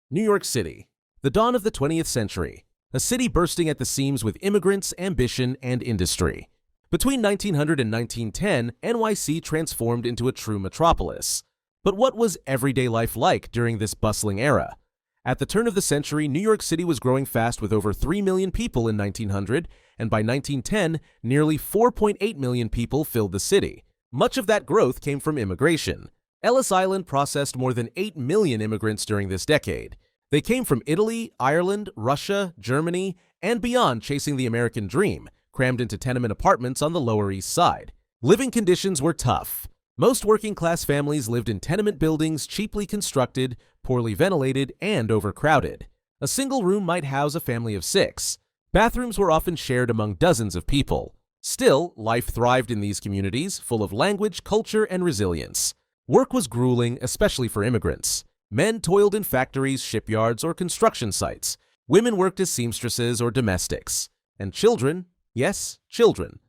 New York City, the dawn of the 20th century, a city bursting at the seams with immigrants, ambition, and industry. Between 1900 and 1910, NYC transformed into a true metropolis. But what was everyday life like during this bustling era? At the turn of the century, New York City was growing fast with over 3 million people in 1900, and by 1910, nearly 4.8 million people filled the city. Much of that growth came from immigration. Ellis Island processed more than 8 million immigrants during this decade. They came from Italy, Ireland, Russia, Germany, and beyond, chasing the American dream, crammed into tenement apartments on the Lower East Side. Living conditions were tough. Most working-class families lived in tenement buildings cheaply constructed, poorly ventilated, and overcrowded. A single room might house a family of 6. Bathrooms were often shared among dozens of people. Still, life thrived in these communities, full of language, culture, and resilience. Work was grueling, especially for immigrants. Men toiled in factories, shipyards, or construction sites. Women worked as seamstresses or domestics. And children, yes, children,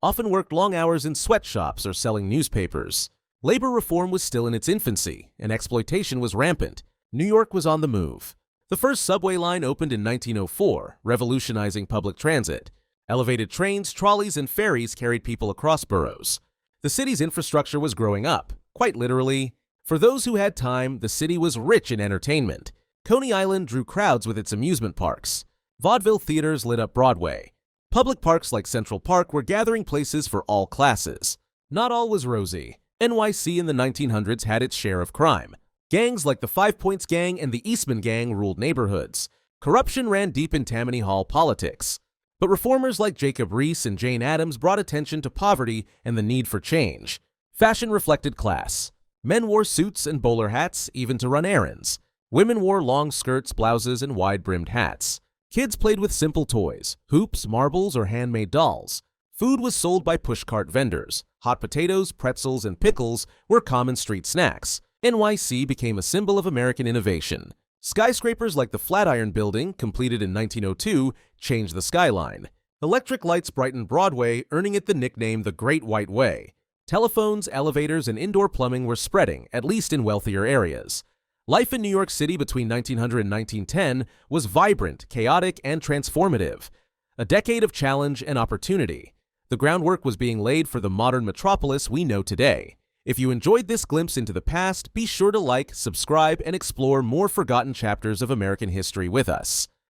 often worked long hours in sweatshops or selling newspapers. Labor reform was still in its infancy, and exploitation was rampant. New York was on the move. The first subway line opened in 1904, revolutionizing public transit. Elevated trains, trolleys, and ferries carried people across boroughs. The city's infrastructure was growing up. Quite literally, for those who had time, the city was rich in entertainment. Coney Island drew crowds with its amusement parks. Vaudeville theaters lit up Broadway. Public parks like Central Park were gathering places for all classes. Not all was rosy. NYC in the 1900s had its share of crime. Gangs like the Five Points Gang and the Eastman Gang ruled neighborhoods. Corruption ran deep in Tammany Hall politics. But reformers like Jacob Riis and Jane Addams brought attention to poverty and the need for change. Fashion reflected class. Men wore suits and bowler hats, even to run errands. Women wore long skirts, blouses, and wide-brimmed hats. Kids played with simple toys, hoops, marbles, or handmade dolls. Food was sold by pushcart vendors. Hot potatoes, pretzels, and pickles were common street snacks. NYC became a symbol of American innovation. Skyscrapers like the Flatiron Building, completed in 1902, changed the skyline. Electric lights brightened Broadway, earning it the nickname the Great White Way. Telephones, elevators, and indoor plumbing were spreading, at least in wealthier areas. Life in New York City between 1900 and 1910 was vibrant, chaotic, and transformative. A decade of challenge and opportunity. The groundwork was being laid for the modern metropolis we know today. If you enjoyed this glimpse into the past, be sure to like, subscribe, and explore more forgotten chapters of American history with us.